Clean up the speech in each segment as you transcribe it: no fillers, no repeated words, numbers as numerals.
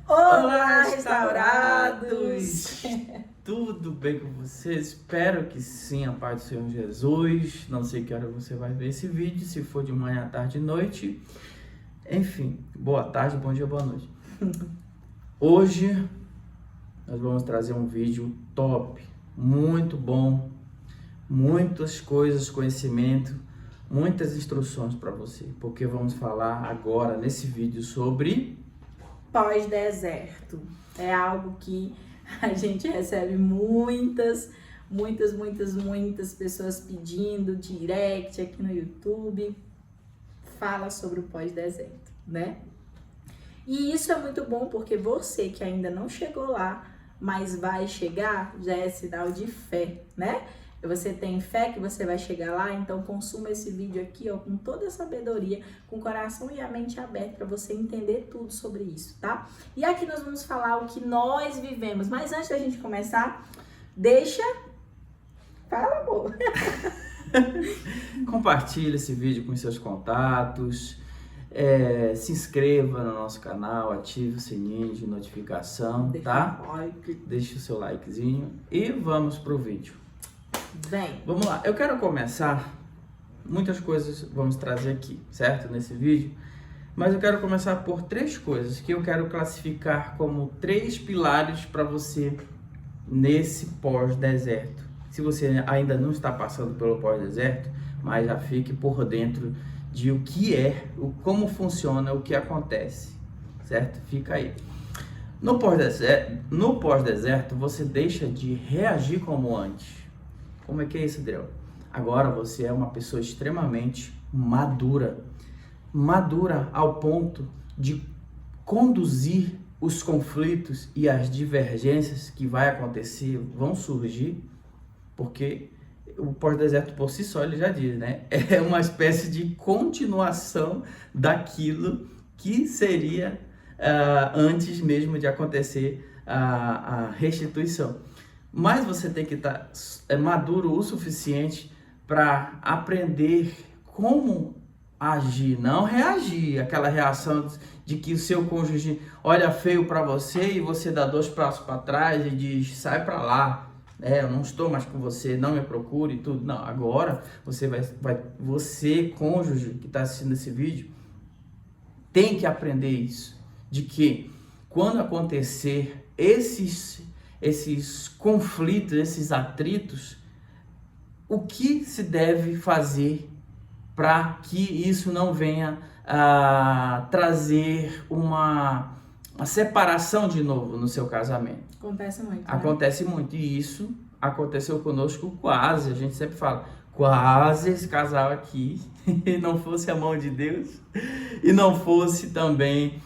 Olá, restaurados! Tudo bem com vocês? Espero que sim, a paz do Senhor Jesus. Não sei que hora você vai ver esse vídeo, se for de manhã, tarde, noite. Enfim, boa tarde, bom dia, boa noite. Hoje nós vamos trazer um vídeo top, muito bom, muitas coisas, conhecimento, muitas instruções para você, porque vamos falar agora nesse vídeo sobre Pós-deserto. É algo que a gente recebe muitas pessoas pedindo direct aqui no YouTube. Fala sobre o pós-deserto, né? E isso é muito bom porque você que ainda não chegou lá, mas vai chegar, já é sinal de fé, né? Você tem fé que você vai chegar lá, então consuma esse vídeo aqui, ó, com toda a sabedoria, com o coração e a mente aberta para você entender tudo sobre isso, tá? E aqui nós vamos falar o que nós vivemos, mas antes da gente começar, fala, amor. Compartilhe esse vídeo com seus contatos, se inscreva no nosso canal, ative o sininho de notificação, tá? Deixe o seu likezinho e vamos pro vídeo. Vem. Vamos lá, eu quero começar, muitas coisas vamos trazer aqui, certo? Nesse vídeo, mas eu quero começar por três coisas que eu quero classificar como três pilares para você nesse pós-deserto. Se você ainda não está passando pelo pós-deserto, mas já fique por dentro de o que é, como funciona, o que acontece, certo? Fica aí. No pós-deserto, você deixa de reagir como antes. Como é que é isso, Adriel? Agora você é uma pessoa extremamente madura. Madura ao ponto de conduzir os conflitos e as divergências que vão surgir, porque o pós-deserto por si só, ele já diz, né? É uma espécie de continuação daquilo que seria antes mesmo de acontecer a restituição. Mas você tem que estar maduro o suficiente para aprender como agir, não reagir, aquela reação de que o seu cônjuge olha feio para você e você dá 2 passos para trás e diz, sai para lá, eu não estou mais com você, não me procure e tudo. Não, agora você, cônjuge que está assistindo esse vídeo, tem que aprender isso, de que quando acontecer esses conflitos, esses atritos, o que se deve fazer para que isso não venha a trazer uma separação de novo no seu casamento? Acontece muito, né? Acontece muito, e isso aconteceu conosco quase, a gente sempre fala, quase esse casal aqui não fosse a mão de Deus e não fosse também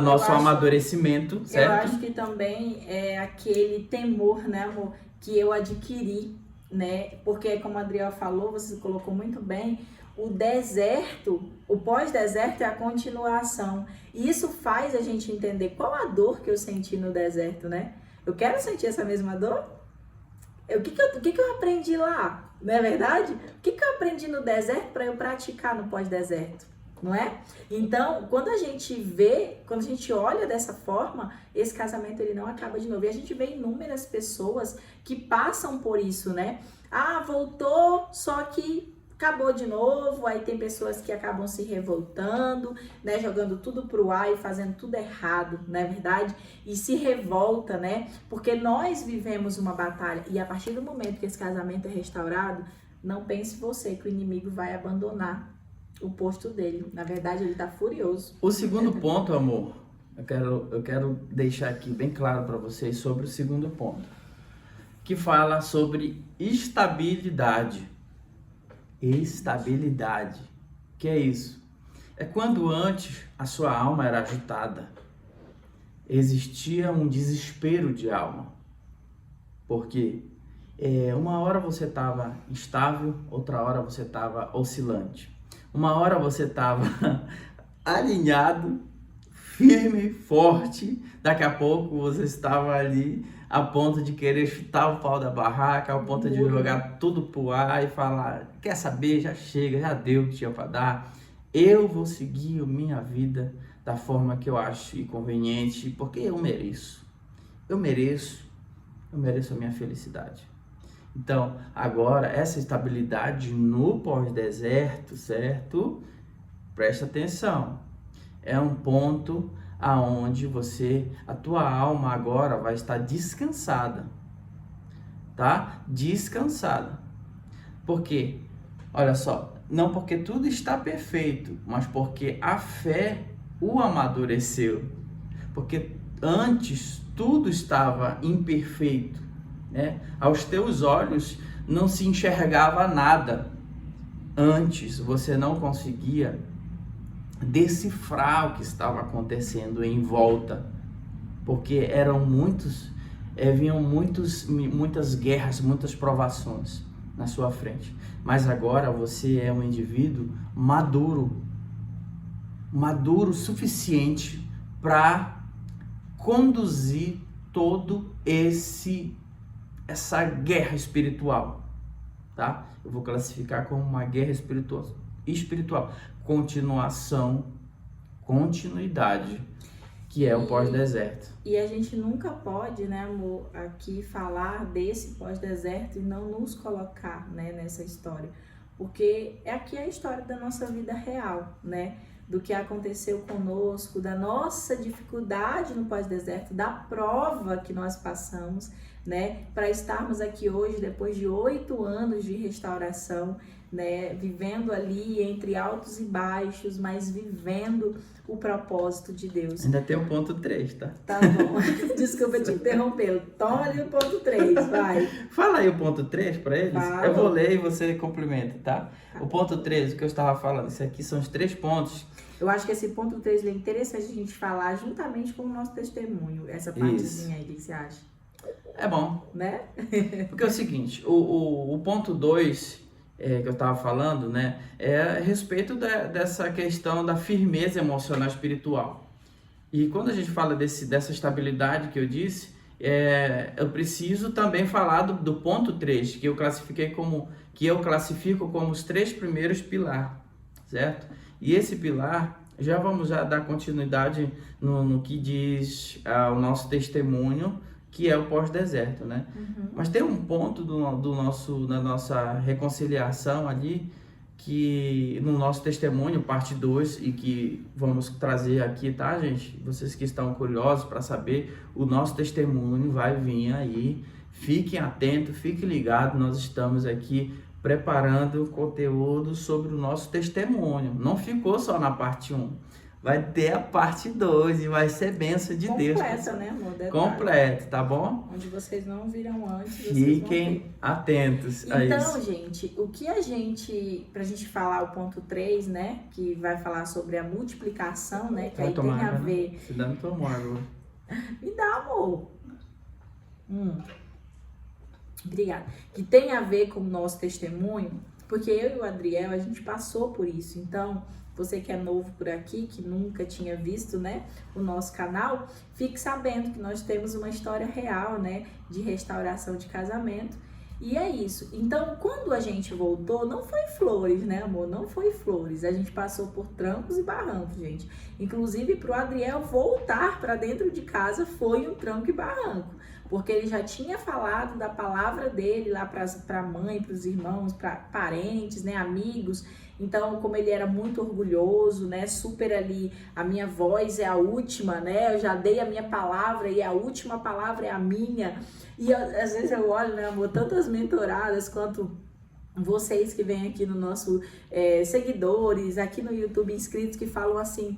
nosso amadurecimento, certo? Eu acho que também é aquele temor, né, amor, que eu adquiri, né? Porque como a Adriel falou, você colocou muito bem, o deserto, o pós-deserto é a continuação. E isso faz a gente entender qual a dor que eu senti no deserto, né? Eu quero sentir essa mesma dor? O que eu aprendi lá? Não é verdade? O que eu aprendi no deserto para eu praticar no pós-deserto? Não é? Então, quando a gente olha dessa forma, esse casamento ele não acaba de novo. E a gente vê inúmeras pessoas que passam por isso, né? Ah, voltou, só que acabou de novo. Aí tem pessoas que acabam se revoltando, né? Jogando tudo pro ar e fazendo tudo errado, não é verdade? E se revolta, né? Porque nós vivemos uma batalha. E a partir do momento que esse casamento é restaurado, não pense você que o inimigo vai abandonar o posto dele. Na verdade, ele tá furioso. O segundo ponto, amor, eu quero deixar aqui bem claro para vocês sobre o segundo ponto, que fala sobre estabilidade. Estabilidade. O que é isso? É quando antes a sua alma era agitada, existia um desespero de alma. Porque uma hora você estava estável, outra hora você estava oscilante. Uma hora você estava alinhado, firme, forte, daqui a pouco você estava ali a ponto de querer chutar o pau da barraca, ao ponto de jogar tudo pro ar e falar, quer saber, já chega, já deu o que tinha para dar, eu vou seguir a minha vida da forma que eu acho conveniente, porque eu mereço. Eu mereço a minha felicidade. Então, agora, essa estabilidade no pós-deserto, certo? Presta atenção. É um ponto aonde a tua alma agora vai estar descansada, tá? Descansada. Por quê? Olha só, não porque tudo está perfeito, mas porque a fé o amadureceu. Porque antes tudo estava imperfeito, né? Aos teus olhos não se enxergava nada. Antes você não conseguia decifrar o que estava acontecendo em volta, porque eram vinham muitas guerras, muitas provações na sua frente. Mas agora você é um indivíduo maduro o suficiente para conduzir todo essa guerra espiritual, tá? Eu vou classificar como uma guerra espiritual, continuidade, que é o pós-deserto. E a gente nunca pode, né, amor, aqui falar desse pós-deserto e não nos colocar, né, nessa história, porque aqui é a história da nossa vida real, né, do que aconteceu conosco, da nossa dificuldade no pós-deserto, da prova que nós passamos, né, para estarmos aqui hoje, depois de 8 anos de restauração, né, vivendo ali entre altos e baixos, mas vivendo o propósito de Deus. Ainda tem o ponto 3, tá? Tá bom, desculpa te interromper, toma ali o ponto 3, vai. Fala aí o ponto 3 para eles. Fala. Eu vou ler e você complementa, tá? O ponto 3, o que eu estava falando, isso aqui são os 3 pontos. Eu acho que esse ponto 3 é interessante a gente falar juntamente com o nosso testemunho, essa partezinha aí, o que você acha? É bom. Né? Porque é o seguinte, o ponto 2 que eu estava falando, né, é a respeito dessa questão da firmeza emocional espiritual. E quando a gente fala dessa estabilidade que eu disse, eu preciso também falar do ponto 3, que eu classifico como os 3 primeiros pilares, certo? E esse pilar, vamos dar continuidade no que diz o nosso testemunho, que é o pós-deserto, né? Uhum. Mas tem um ponto na nossa reconciliação ali, que no nosso testemunho, parte 2, e que vamos trazer aqui, tá, gente? Vocês que estão curiosos para saber, o nosso testemunho vai vir aí. Fiquem atentos, fiquem ligados, nós estamos aqui preparando conteúdo sobre o nosso testemunho. Não ficou só na parte 1. Vai ter a parte 2 e vai ser bênção de Deus. Completa, né, amor? Detalhe. Completa, tá bom? Onde vocês não viram antes, Fiquem atentos a isso. Então, gente, o que pra gente falar o ponto 3, né, que vai falar sobre a multiplicação, né, que aí tem a ver... Se dá, não tomou água. Me dá, amor. Obrigada. Que tem a ver com o nosso testemunho, porque eu e o Adriel, a gente passou por isso. Então, você que é novo por aqui, que nunca tinha visto, né, o nosso canal, fique sabendo que nós temos uma história real, né, de restauração de casamento. E é isso. Então, quando a gente voltou, não foi flores, né, amor? Não foi flores. A gente passou por trancos e barrancos, gente. Inclusive, pro Adriel voltar para dentro de casa foi um tranco e barranco. Porque ele já tinha falado da palavra dele lá para a mãe, para os irmãos, para parentes, né, amigos. Então, como ele era muito orgulhoso, né, super ali, a minha voz é a última, né, eu já dei a minha palavra e a última palavra é a minha. E às vezes eu olho, né, amor, tantas mentoradas quanto vocês que vêm aqui no nosso seguidores, aqui no YouTube, inscritos, que falam assim,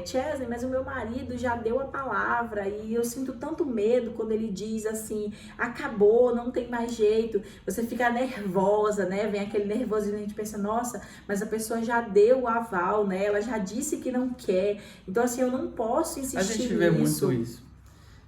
Chesney, mas o meu marido já deu a palavra e eu sinto tanto medo quando ele diz assim, acabou, não tem mais jeito. Você fica nervosa, né? Vem aquele nervosismo, a gente pensa, nossa, mas a pessoa já deu o aval, né? Ela já disse que não quer. Então, assim, eu não posso insistir nisso. A gente vê muito isso.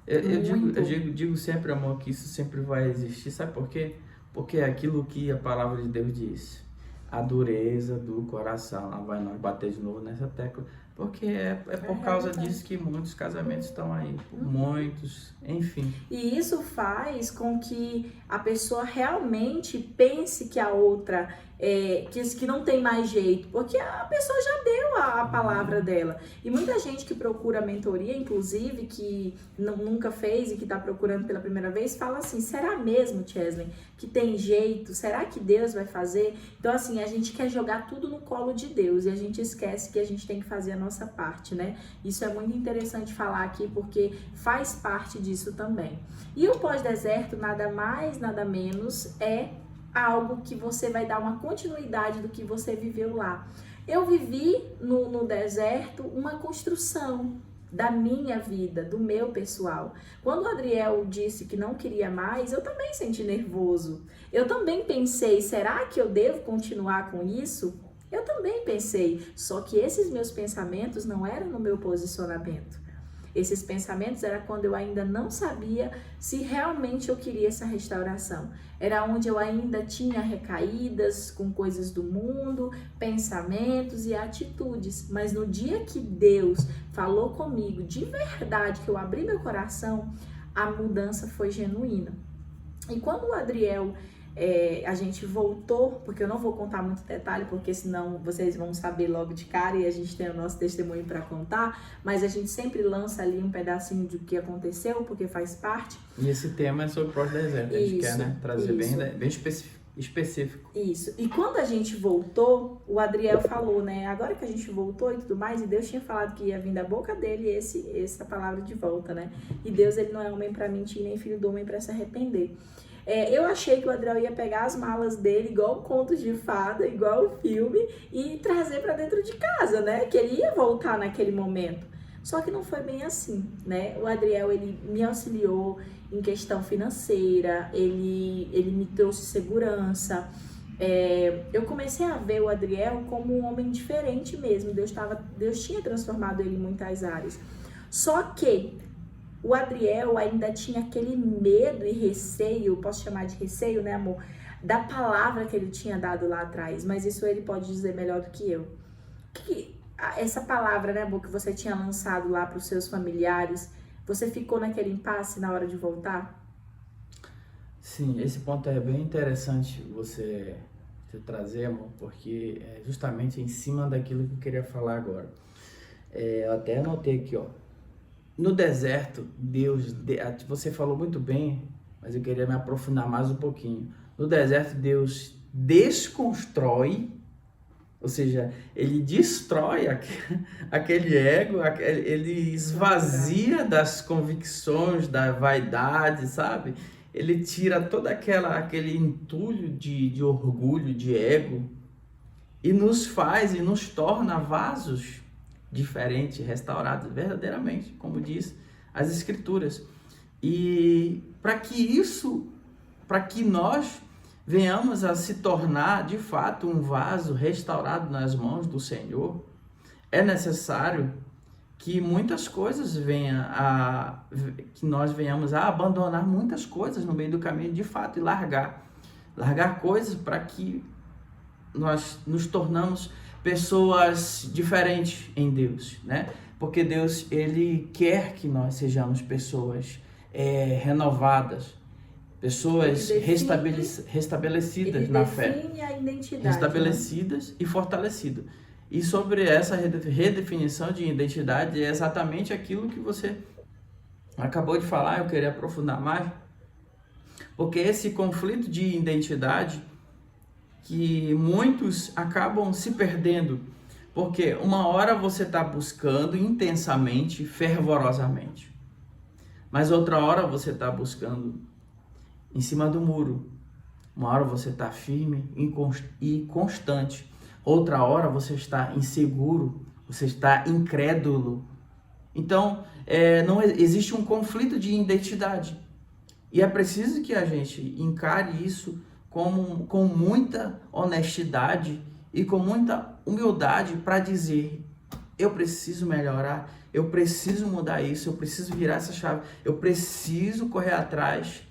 Eu digo sempre, amor, que isso sempre vai existir. Sabe por quê? Porque é aquilo que a palavra de Deus diz. A dureza do coração. Lá vai nós bater de novo nessa tecla. Porque é por causa disso que muitos casamentos estão aí. Muitos, enfim. E isso faz com que a pessoa realmente pense que a outra que não tem mais jeito, porque a pessoa já deu a palavra dela. E muita gente que procura mentoria, inclusive, que nunca fez e que está procurando pela primeira vez, fala assim, será mesmo, Chesley, que tem jeito? Será que Deus vai fazer? Então, assim, a gente quer jogar tudo no colo de Deus e a gente esquece que a gente tem que fazer a nossa parte, né? Isso é muito interessante falar aqui, porque faz parte disso também. E o pós-deserto, nada mais, nada menos, é algo que você vai dar uma continuidade do que você viveu lá. Eu vivi no deserto uma construção da minha vida, do meu pessoal. Quando o Adriel disse que não queria mais, eu também senti nervoso. Eu também pensei, será que eu devo continuar com isso? Eu também pensei, só que esses meus pensamentos não eram no meu posicionamento. Esses pensamentos era quando eu ainda não sabia se realmente eu queria essa restauração. Era onde eu ainda tinha recaídas com coisas do mundo, pensamentos e atitudes. Mas no dia que Deus falou comigo de verdade, que eu abri meu coração, a mudança foi genuína. E quando o Adriel, a gente voltou, porque eu não vou contar muito detalhe, porque senão vocês vão saber logo de cara e a gente tem o nosso testemunho para contar, mas a gente sempre lança ali um pedacinho do que aconteceu, porque faz parte. E esse tema é sobre o pós-deserto, a gente quer, né, trazer bem específico. Isso. E quando a gente voltou, o Adriel falou, né, agora que a gente voltou e tudo mais, e Deus tinha falado que ia vir da boca dele essa palavra de volta, né? E Deus, ele não é homem para mentir, nem filho do homem para se arrepender. Eu achei que o Adriel ia pegar as malas dele, igual o conto de fada, igual o filme, e trazer para dentro de casa, né? Que ele ia voltar naquele momento. Só que não foi bem assim, né? O Adriel, ele me auxiliou em questão financeira, ele me trouxe segurança. Eu comecei a ver o Adriel como um homem diferente mesmo. Deus tinha transformado ele em muitas áreas. Só que o Adriel ainda tinha aquele medo e receio, posso chamar de receio, né, amor? Da palavra que ele tinha dado lá atrás, mas isso ele pode dizer melhor do que eu. Essa palavra, né, amor, que você tinha lançado lá para os seus familiares, você ficou naquele impasse na hora de voltar? Sim, esse ponto é bem interessante você trazer, amor, porque é justamente em cima daquilo que eu queria falar agora. Eu até anotei aqui, ó. No deserto, você falou muito bem, mas eu queria me aprofundar mais um pouquinho. No deserto, Deus desconstrói, ou seja, ele destrói aquele ego, ele esvazia das convicções, da vaidade, sabe? Ele tira todo aquele entulho de orgulho, de ego, e nos torna vasos diferente, restaurado verdadeiramente, como diz as Escrituras. E para que nós venhamos a se tornar de fato um vaso restaurado nas mãos do Senhor, é necessário que muitas coisas que nós venhamos a abandonar muitas coisas no meio do caminho, de fato, e largar coisas para que nós nos tornamos pessoas diferentes em Deus, né? Porque Deus, ele quer que nós sejamos pessoas renovadas, pessoas restabelecidas na fé, a identidade, restabelecidas, né? E fortalecidas. E sobre essa redefinição de identidade é exatamente aquilo que você acabou de falar, eu queria aprofundar mais, porque esse conflito de identidade que muitos acabam se perdendo, porque uma hora você está buscando intensamente, fervorosamente, mas outra hora você está buscando em cima do muro, uma hora você está firme e constante, outra hora você está inseguro, você está incrédulo. Então, não existe um conflito de identidade, e é preciso que a gente encare isso com muita honestidade e com muita humildade para dizer, eu preciso melhorar, eu preciso mudar isso, eu preciso virar essa chave, eu preciso correr atrás,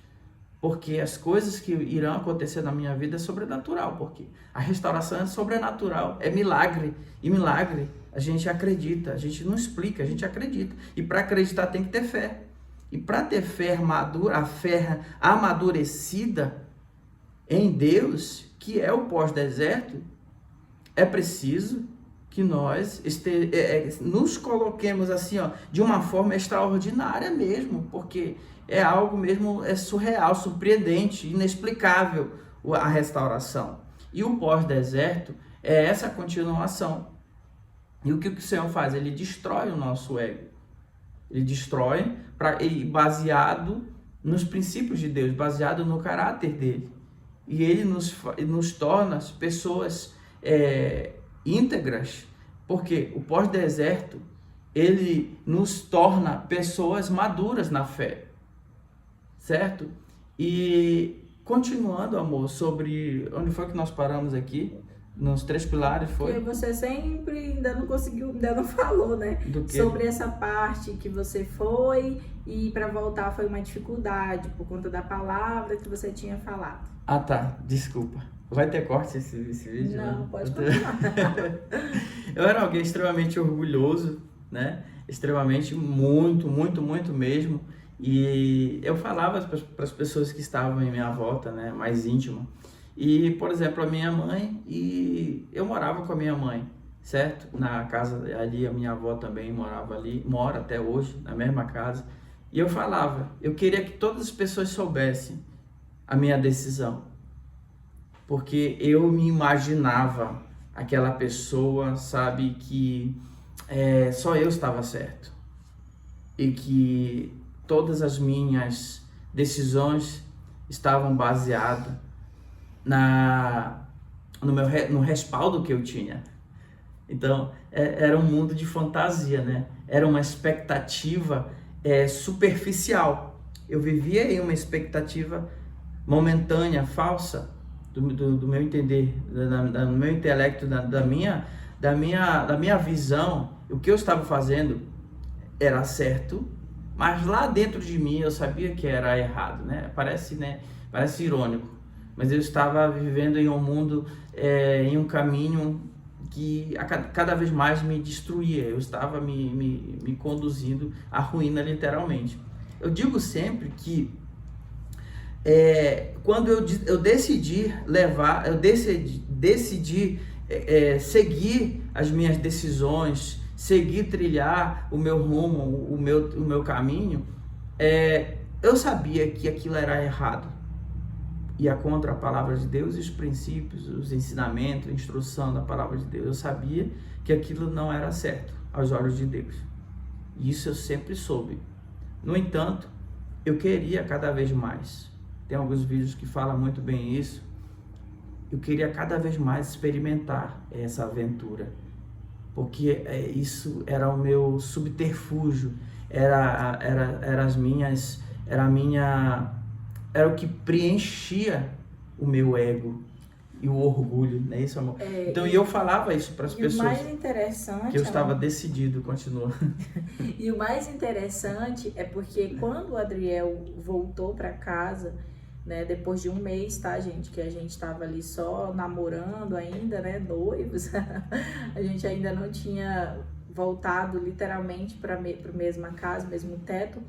porque as coisas que irão acontecer na minha vida é sobrenatural, porque a restauração é sobrenatural, é milagre, e milagre a gente acredita, a gente não explica, a gente acredita, e para acreditar tem que ter fé, e para ter fé madura, a fé amadurecida, em Deus, que é o pós-deserto, é preciso que nós nos coloquemos assim, ó, de uma forma extraordinária mesmo, porque é algo mesmo surreal, surpreendente, inexplicável a restauração. E o pós-deserto é essa continuação. E o que o Senhor faz? Ele destrói o nosso ego. Ele destrói baseado nos princípios de Deus, baseado no caráter dele. E ele nos torna pessoas íntegras, porque o pós-deserto, ele nos torna pessoas maduras na fé, certo? E continuando, amor, sobre onde foi que nós paramos aqui, nos 3 pilares, foi? Porque você sempre ainda não falou, né? Do quê? Sobre essa parte que você foi e para voltar foi uma dificuldade por conta da palavra que você tinha falado. Ah, tá, desculpa. Vai ter corte esse vídeo? Não, né? pode continuar. Eu era alguém extremamente orgulhoso, né? Extremamente, muito mesmo. E eu falava para as pessoas que estavam em minha volta, né? Mais íntima. E, por exemplo, a minha mãe, e eu morava com a minha mãe, certo? Na casa ali, a minha avó também morava ali, mora até hoje, na mesma casa. E eu falava, eu queria que todas as pessoas soubessem a minha decisão. Porque eu me imaginava aquela pessoa, sabe, que só eu estava certo. E que todas as minhas decisões estavam baseadas no respaldo que eu tinha. Então, era um mundo de fantasia, né? Era uma expectativa superficial. Eu vivia em uma expectativa momentânea, falsa, do meu entender, do meu intelecto, da minha visão. O que eu estava fazendo era certo, mas lá dentro de mim eu sabia que era errado, né? Parece irônico, mas eu estava vivendo em um mundo, em um caminho que cada vez mais me destruía. Eu estava me conduzindo à ruína, literalmente. Eu digo sempre que quando eu decidi seguir as minhas decisões, seguir trilhar o meu rumo, o meu caminho, eu sabia que aquilo era errado, ia contra a palavra de Deus e os princípios, os ensinamentos, a instrução da palavra de Deus. Eu sabia que aquilo não era certo aos olhos de Deus. Isso eu sempre soube. No entanto, eu queria cada vez mais. Tem alguns vídeos que falam muito bem isso. Eu queria cada vez mais experimentar essa aventura, porque isso era o meu subterfúgio, era o que preenchia o meu ego e o orgulho, não é isso, amor? Então, eu falava isso para as pessoas. O mais interessante, que eu estava decidido, continua. E o mais interessante é porque quando o Adriel voltou para casa, né, depois de um mês, tá, gente, que a gente estava ali só namorando ainda, né, noivos, a gente ainda não tinha voltado literalmente para a mesma casa, mesmo teto.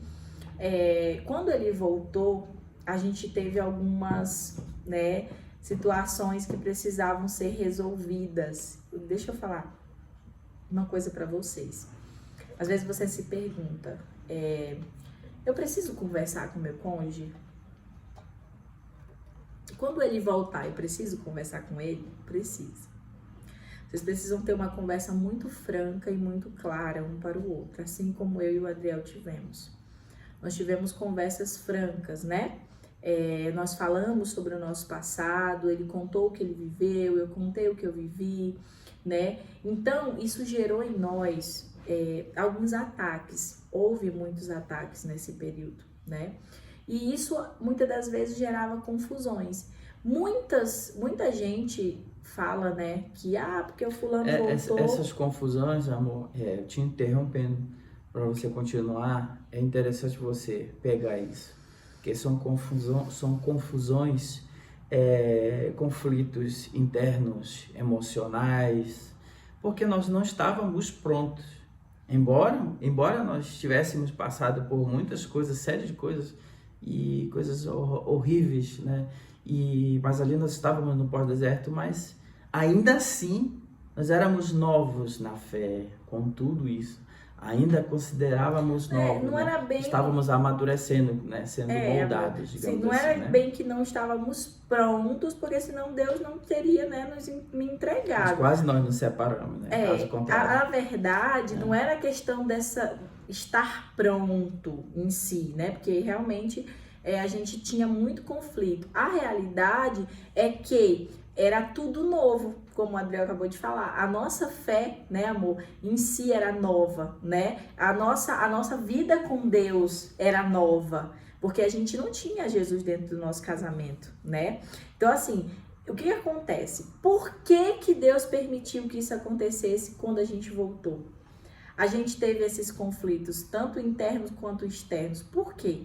Quando ele voltou, a gente teve algumas, né, situações que precisavam ser resolvidas. Deixa eu falar uma coisa para vocês. Às vezes você se pergunta, eu preciso conversar com meu cônjuge? Quando ele voltar, eu preciso conversar com ele? Preciso. Vocês precisam ter uma conversa muito franca e muito clara um para o outro, assim como eu e o Adriel tivemos. Nós tivemos conversas francas, né? Nós falamos sobre o nosso passado, ele contou o que ele viveu, eu contei o que eu vivi, né? Então, isso gerou em nós alguns ataques. Houve muitos ataques nesse período, né? E isso, muitas das vezes, gerava confusões. Muita gente fala, né, que, porque o fulano voltou... Essas confusões, amor, te interrompendo para você continuar, é interessante você pegar isso. Porque são confusões, conflitos internos, emocionais, porque nós não estávamos prontos. Embora nós tivéssemos passado por muitas coisas, séries de coisas e coisas horríveis, né? Mas ali nós estávamos no pós-deserto, mas ainda assim nós éramos novos na fé, com tudo isso. Ainda considerávamos novos, não né? era bem... Estávamos amadurecendo, né? Sendo moldados, digamos não assim, era né? bem que não estávamos prontos, porque senão Deus não teria, né, me entregado. Mas quase nós nos separamos, né? Caso contrário. A verdade não era a questão dessa estar pronto em si, né? Porque realmente a gente tinha muito conflito. A realidade é que era tudo novo, como o Adriel acabou de falar. A nossa fé, né, amor, em si era nova, né? A nossa vida com Deus era nova, porque a gente não tinha Jesus dentro do nosso casamento, né? Então, assim, o que acontece? Por que Deus permitiu que isso acontecesse quando a gente voltou? A gente teve esses conflitos, tanto internos quanto externos. Por quê?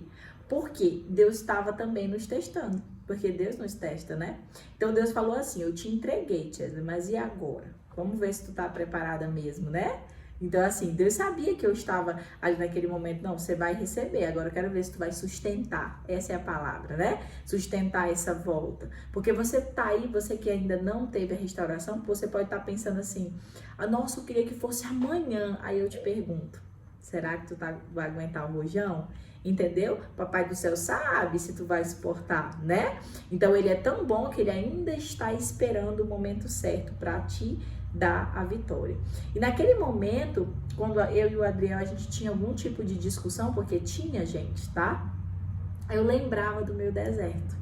Porque Deus estava também nos testando. Porque Deus nos testa, né? Então Deus falou assim, eu te entreguei, Chesley, mas e agora? Vamos ver se tu tá preparada mesmo, né? Então assim, Deus sabia que eu estava ali naquele momento, não, você vai receber, agora eu quero ver se tu vai sustentar, essa é a palavra, né? Sustentar essa volta. Porque você tá aí, você que ainda não teve a restauração, você pode estar pensando assim, nossa, eu queria que fosse amanhã. Aí eu te pergunto, será que tu vai aguentar o rojão? Entendeu? Papai do céu sabe se tu vai suportar, né? Então ele é tão bom que ele ainda está esperando o momento certo para te dar a vitória. E naquele momento, quando eu e o Adriel a gente tinha algum tipo de discussão, porque tinha gente, tá? Eu lembrava do meu deserto.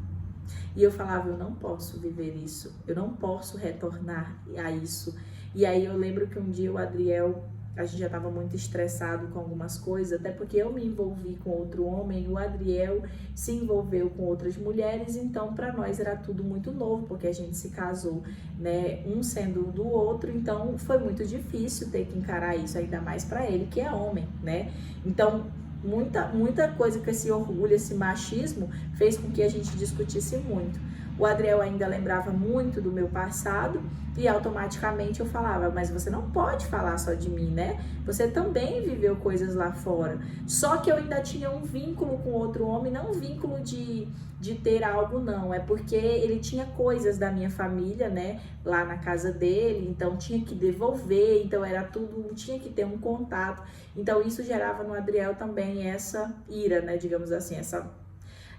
E eu falava, eu não posso viver isso, eu não posso retornar a isso. E aí eu lembro que um dia o Adriel, a gente já estava muito estressado com algumas coisas, até porque eu me envolvi com outro homem, o Adriel se envolveu com outras mulheres, então para nós era tudo muito novo, porque a gente se casou, né, um sendo do outro, então foi muito difícil ter que encarar isso, ainda mais para ele que é homem, né? Então muita coisa com esse orgulho, esse machismo fez com que a gente discutisse muito. O Adriel ainda lembrava muito do meu passado e automaticamente eu falava, mas você não pode falar só de mim, né? Você também viveu coisas lá fora. Só que eu ainda tinha um vínculo com outro homem, não um vínculo de ter algo, não. É porque ele tinha coisas da minha família, né? Lá na casa dele, então tinha que devolver, então era tudo, tinha que ter um contato. Então isso gerava no Adriel também essa ira, né? Digamos assim,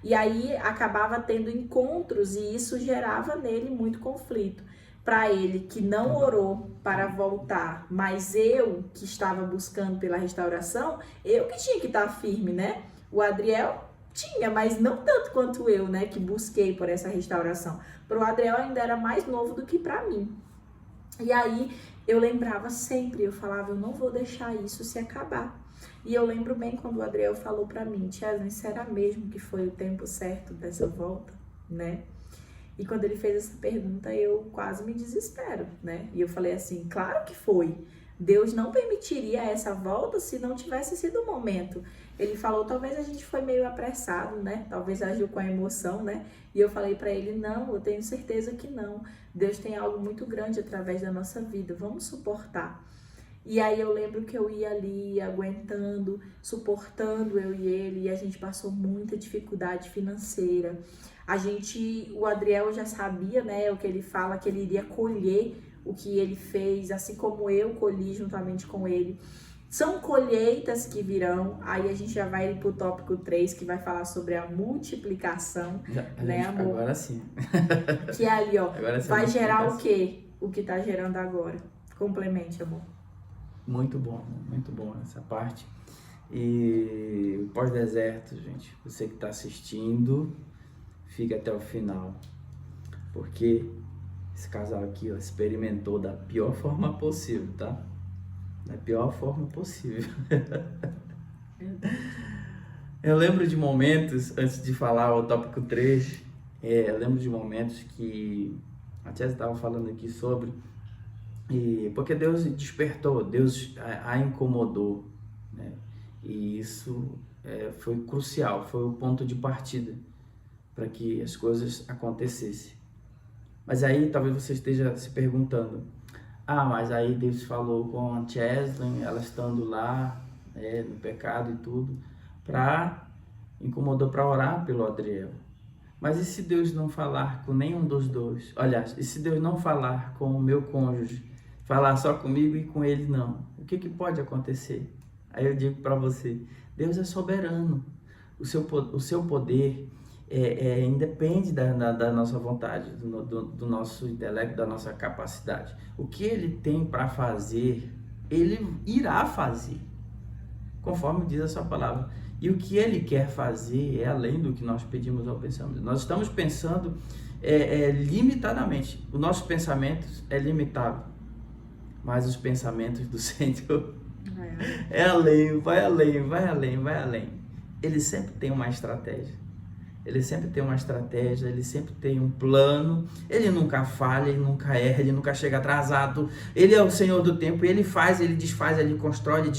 E aí acabava tendo encontros e isso gerava nele muito conflito. Para ele que não orou para voltar, mas eu que estava buscando pela restauração, eu que tinha que estar firme, né? O Adriel tinha, mas não tanto quanto eu, né? Que busquei por essa restauração. Para o Adriel ainda era mais novo do que para mim. E aí eu lembrava sempre, eu falava, eu não vou deixar isso se acabar. E eu lembro bem quando o Adriel falou para mim, Chesley, será mesmo que foi o tempo certo dessa volta, né? E quando ele fez essa pergunta, eu quase me desespero, né? E eu falei assim, claro que foi. Deus não permitiria essa volta se não tivesse sido o momento. Ele falou, talvez a gente foi meio apressado, né? Talvez agiu com a emoção, né? E eu falei para ele, não, eu tenho certeza que não. Deus tem algo muito grande através da nossa vida, vamos suportar. E aí eu lembro que eu ia ali aguentando, suportando eu e ele, e a gente passou muita dificuldade financeira. O Adriel já sabia, né, o que ele fala, que ele iria colher o que ele fez, assim como eu colhi juntamente com ele. São colheitas que virão, aí a gente já vai pro tópico 3, que vai falar sobre a multiplicação, né, amor? Agora sim. Que é ali, ó, vai gerar o quê? O que tá gerando agora. Complemente, amor. Muito bom essa parte. E pós-deserto, gente, você que está assistindo, fica até o final, porque esse casal aqui, ó, experimentou da pior forma possível, tá? Da pior forma possível. Eu lembro de momentos, antes de falar o tópico 3, eu lembro de momentos que a Tia estava falando aqui sobre, porque Deus despertou, Deus a incomodou, né? E isso foi crucial, foi o ponto de partida para que as coisas acontecessem. Mas aí talvez você esteja se perguntando, mas aí Deus falou com a Chesley, ela estando lá, no pecado e tudo, para incomodou para orar pelo Adriel. Mas e se Deus não falar com nenhum dos dois? Aliás, e se Deus não falar com o meu cônjuge? Falar só comigo e com ele não? O que pode acontecer? Aí eu digo para você, Deus é soberano. O seu poder independe da nossa vontade, do nosso intelecto, da nossa capacidade. O que Ele tem para fazer, Ele irá fazer, conforme diz a sua palavra. E o que Ele quer fazer é além do que nós pedimos ou pensamos. Nós estamos pensando limitadamente. O nosso pensamento é limitado, mas os pensamentos do Senhor é além, vai além, vai além, vai além. Ele sempre tem uma estratégia. Ele sempre tem uma estratégia, ele sempre tem um plano, ele nunca falha, ele nunca erra, ele nunca chega atrasado. Ele é o Senhor do tempo, ele faz, ele desfaz, ele constrói, ele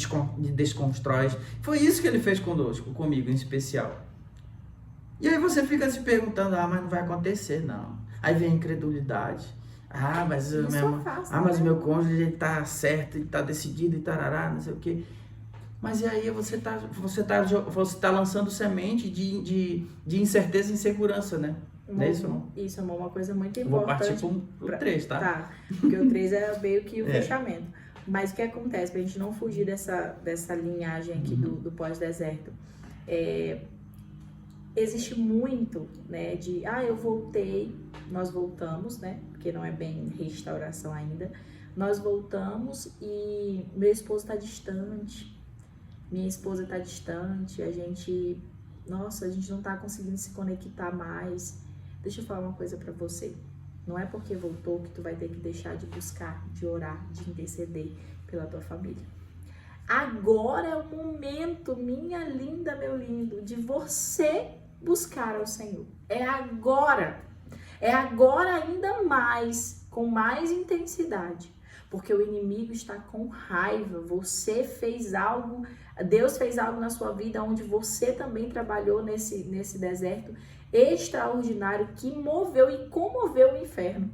desconstrói. Foi isso que ele fez conosco, comigo em especial. E aí você fica se perguntando, mas não vai acontecer, não. Aí vem a incredulidade. Mas o meu cônjuge, ele tá certo, ele tá decidido e tarará, não sei o quê. Mas e aí você tá lançando semente de incerteza e insegurança, né? Não é isso, não? Isso é uma coisa muito importante. Vou partir pro 3, tá? Tá, porque o 3 é meio que o fechamento. Mas o que acontece, pra gente não fugir dessa linhagem aqui do pós-deserto, existe muito, né, de, eu voltei, nós voltamos, né, porque não é bem restauração ainda, nós voltamos e meu esposo tá distante, minha esposa tá distante, a gente não tá conseguindo se conectar mais. Deixa eu falar uma coisa pra você, não é porque voltou que tu vai ter que deixar de buscar, de orar, de interceder pela tua família. Agora é o momento, minha linda, meu lindo, de você buscar ao Senhor. É agora ainda mais, com mais intensidade, porque o inimigo está com raiva. Você fez algo, Deus fez algo na sua vida onde você também trabalhou nesse deserto extraordinário que moveu e comoveu o inferno.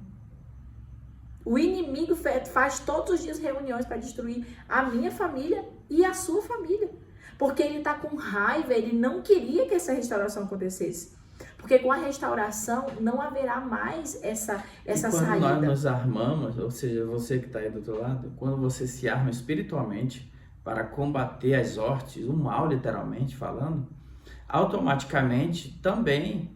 O inimigo faz todos os dias reuniões para destruir a minha família e a sua família. Porque ele está com raiva, ele não queria que essa restauração acontecesse. Porque com a restauração não haverá mais essa saída. Quando nós nos armamos, ou seja, você que está aí do outro lado, quando você se arma espiritualmente para combater as hortes, o mal literalmente falando, automaticamente também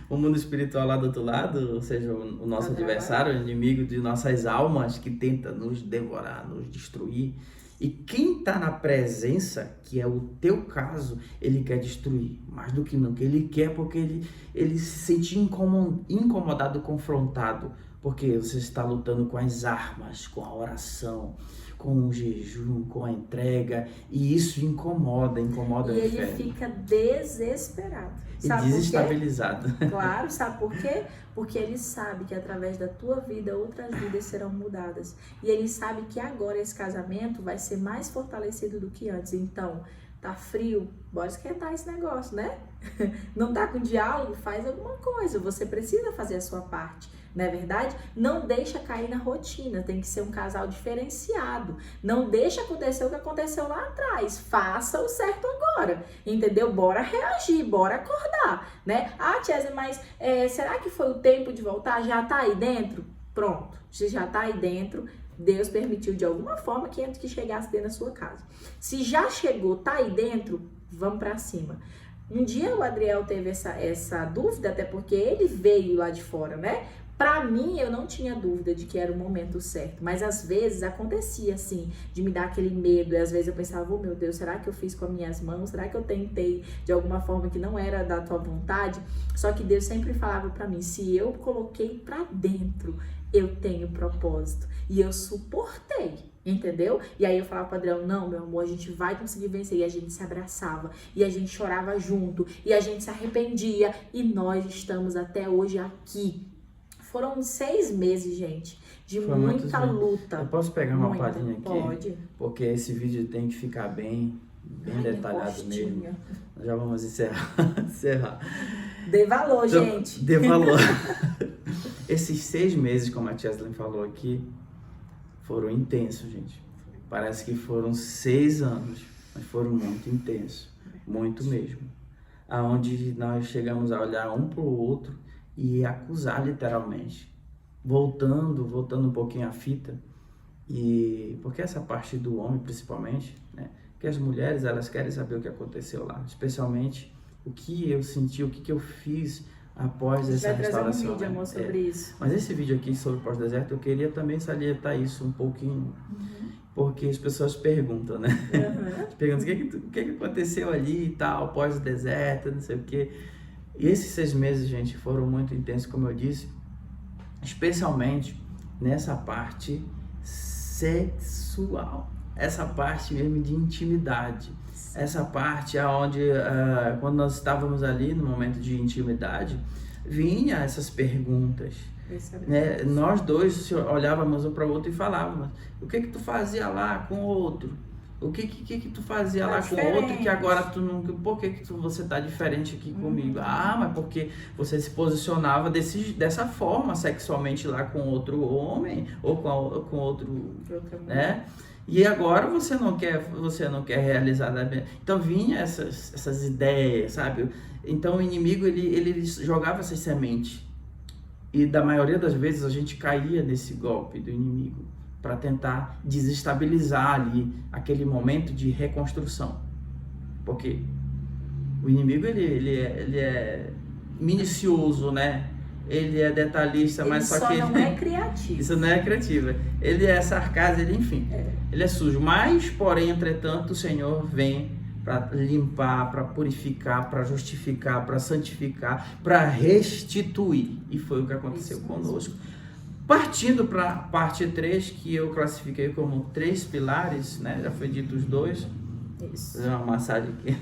o mundo espiritual lá do outro lado, ou seja, o nosso adversário, o inimigo de nossas almas que tenta nos devorar, nos destruir. E quem está na presença, que é o teu caso, ele quer destruir, mais do que nunca. Ele quer porque ele se sente incomodado, confrontado, porque você está lutando com as armas, com a oração, com o jejum, com a entrega, e isso incomoda e ele fica desesperado. E desestabilizado. Claro, sabe por quê? Porque ele sabe que através da tua vida, outras vidas serão mudadas. E ele sabe que agora esse casamento vai ser mais fortalecido do que antes. Então, tá frio, bora esquentar esse negócio, né? Não tá com diálogo? Faz alguma coisa. Você precisa fazer a sua parte. Não é verdade? Não deixa cair na rotina, tem que ser um casal diferenciado. Não deixa acontecer o que aconteceu lá atrás. Faça o certo agora, entendeu? Bora reagir, bora acordar, né? Tiesa, mas será que foi o tempo de voltar? Já tá aí dentro? Pronto, se já tá aí dentro, Deus permitiu de alguma forma que chegasse dentro da sua casa. Se já chegou, tá aí dentro, vamos pra cima. Um dia o Adriel teve essa dúvida, até porque ele veio lá de fora, né? Pra mim, eu não tinha dúvida de que era o momento certo, mas às vezes acontecia assim, de me dar aquele medo, e às vezes eu pensava, meu Deus, será que eu fiz com as minhas mãos? Será que eu tentei de alguma forma que não era da tua vontade? Só que Deus sempre falava pra mim, se eu coloquei pra dentro, eu tenho propósito, e eu suportei. Entendeu? E aí eu falava pro Adriel, não, meu amor, a gente vai conseguir vencer. E a gente se abraçava, e a gente chorava junto, e a gente se arrependia, e nós estamos até hoje aqui. Foram 6 meses, gente, de muita luta. Eu posso pegar uma palhinha aqui? Pode. Porque esse vídeo tem que ficar bem detalhado mesmo. Já vamos encerrar. Dê valor, gente. Dê valor. Esses 6 meses, como a Cheslin falou aqui, foram intensos, gente. Parece que foram 6 anos, mas foram muito intensos. Muito mesmo. aonde nós chegamos a olhar um para o outro e acusar literalmente. Voltando um pouquinho a fita, e porque essa parte do homem principalmente, né? Que as mulheres, elas querem saber o que aconteceu lá, especialmente o que eu senti, o que eu fiz após essa restauração. Vai trazer um vídeo, amor, sobre isso. Mas esse vídeo aqui sobre o pós-deserto, eu queria também salientar isso um pouquinho, porque as pessoas perguntam, né? Perguntam o que aconteceu ali e tal, pós-deserto, não sei o quê. E esses 6 meses, gente, foram muito intensos, como eu disse, especialmente nessa parte sexual, essa parte mesmo de intimidade, essa parte aonde quando nós estávamos ali no momento de intimidade, vinha essas perguntas, né? Nós dois olhávamos um para o outro e falávamos: o que tu fazia lá com o outro? O que tu fazia lá com o outro que agora tu não... Por que você tá diferente aqui comigo? Ah, mas porque você se posicionava dessa forma sexualmente lá com outro homem ou com outro, né? E agora você não quer realizar. Então vinha essas ideias, sabe? Então o inimigo ele jogava essas sementes. E da maioria das vezes a gente caía nesse golpe do inimigo, para tentar desestabilizar ali aquele momento de reconstrução. Porque o inimigo ele é minucioso, né? Ele é detalhista, mas só que não é criativo. Isso não é criativo. Ele é sarcástico, enfim. Ele é sujo. Mas, porém, entretanto, o Senhor vem para limpar, para purificar, para justificar, para santificar, para restituir. E foi o que aconteceu conosco. Partindo para a parte 3, que eu classifiquei como 3 pilares, né? Já foi dito os 2. Isso. Vou fazer uma massagem aqui.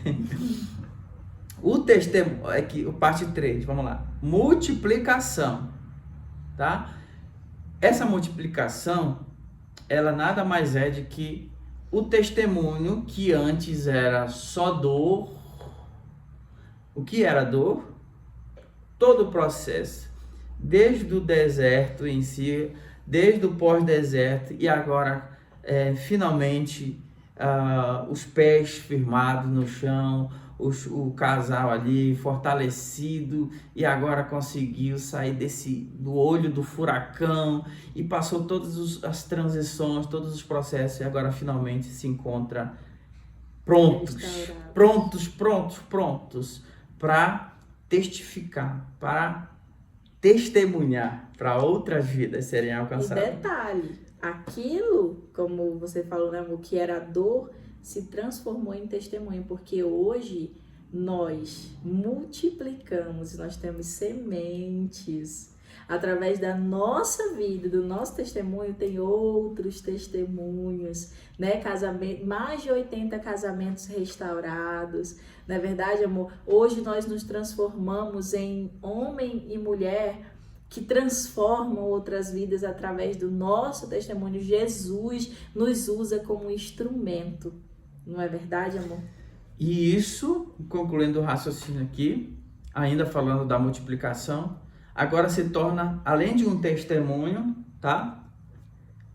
O testemunho, aqui, parte 3, vamos lá. Multiplicação, tá? Essa multiplicação, ela nada mais é de que o testemunho que antes era só dor. O que era dor? Todo o processo. Desde o deserto em si, desde o pós-deserto e agora finalmente os pés firmados no chão, o casal ali fortalecido e agora conseguiu sair do olho do furacão e passou todas as transições, todos os processos e agora finalmente se encontra prontos para testificar, para testemunhar para outras vidas serem alcançadas. E detalhe, aquilo, como você falou, né, o que era dor, se transformou em testemunho, porque hoje nós multiplicamos, nós temos sementes. Através da nossa vida, do nosso testemunho, tem outros testemunhos, né? Mais de 80 casamentos restaurados. Na verdade, amor, hoje nós nos transformamos em homem e mulher que transformam outras vidas através do nosso testemunho. Jesus nos usa como instrumento. Não é verdade, amor? E isso, concluindo o raciocínio aqui, ainda falando da multiplicação, agora se torna, além de um testemunho, tá?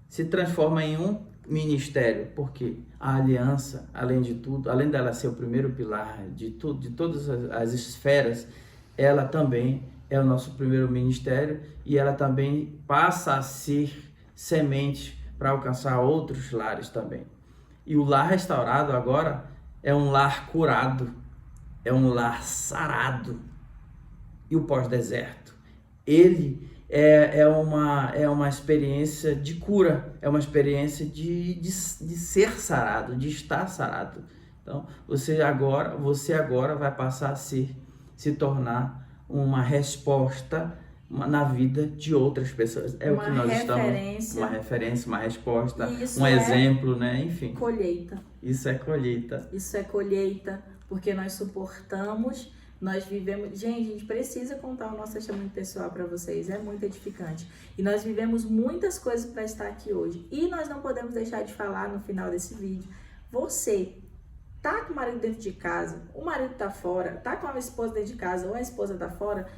Se transforma em um ministério, porque a aliança, além de tudo, além dela ser o primeiro pilar de todas as esferas, ela também é o nosso primeiro ministério e ela também passa a ser semente para alcançar outros lares também. E o lar restaurado agora é um lar curado, é um lar sarado. E o pós-deserto, ele é uma experiência de cura, é uma experiência de ser sarado, de estar sarado. Então, você agora vai passar a se tornar uma resposta na vida de outras pessoas. É o que nós estamos... Uma referência, uma resposta, um exemplo, né? Enfim. Colheita. Isso é colheita. Isso é colheita, porque nós suportamos, nós vivemos... Gente, a gente precisa contar o nosso testemunho pessoal para vocês, é muito edificante. E nós vivemos muitas coisas para estar aqui hoje. E nós não podemos deixar de falar no final desse vídeo. Você tá com o marido dentro de casa, o marido tá fora, tá com a esposa dentro de casa ou a esposa tá fora,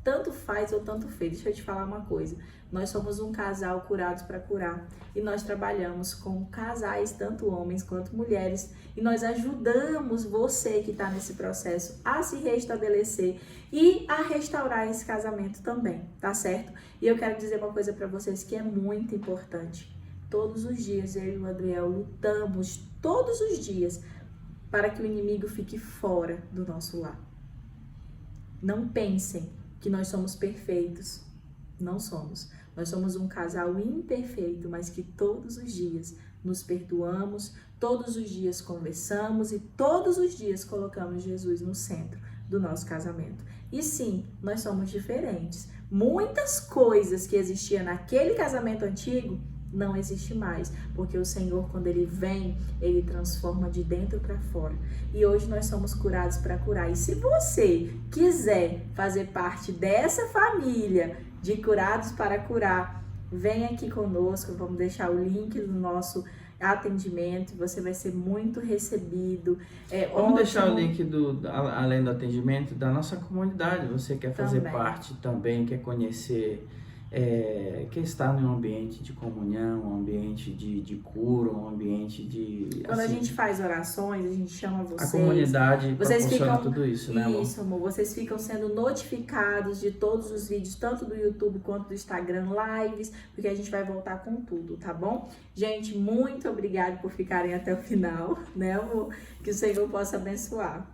tanto faz ou tanto fez. Deixa eu te falar uma coisa. Nós somos um casal curados para curar e nós trabalhamos com casais, tanto homens quanto mulheres, e nós ajudamos você que está nesse processo a se restabelecer e a restaurar esse casamento também, tá certo? E eu quero dizer uma coisa para vocês que é muito importante. Todos os dias eu e o Adriel lutamos, todos os dias, para que o inimigo fique fora do nosso lar. Não pensem que nós somos perfeitos. Não somos. Nós somos um casal imperfeito, mas que todos os dias nos perdoamos, todos os dias conversamos e todos os dias colocamos Jesus no centro do nosso casamento. E sim, nós somos diferentes. Muitas coisas que existiam naquele casamento antigo não existe mais, porque o Senhor, quando Ele vem, Ele transforma de dentro para fora. E hoje nós somos curados para curar. E se você quiser fazer parte dessa família de curados para curar, vem aqui conosco, vamos deixar o link do nosso atendimento, você vai ser muito recebido. Vamos deixar o link além do atendimento, da nossa comunidade. Você quer fazer parte também, quer conhecer, quer estar em um ambiente de comunhão, um ambiente de cura, um ambiente de... Quando a gente faz orações, a gente chama vocês. A comunidade proporciona ficam, tudo isso, né, amor? Isso, amor. Vocês ficam sendo notificados de todos os vídeos, tanto do YouTube quanto do Instagram, lives, porque a gente vai voltar com tudo, tá bom? Gente, muito obrigada por ficarem até o final, né, amor? Que o Senhor possa abençoar.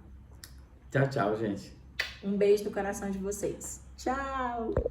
Tchau, tchau, gente. Um beijo no coração de vocês. Tchau!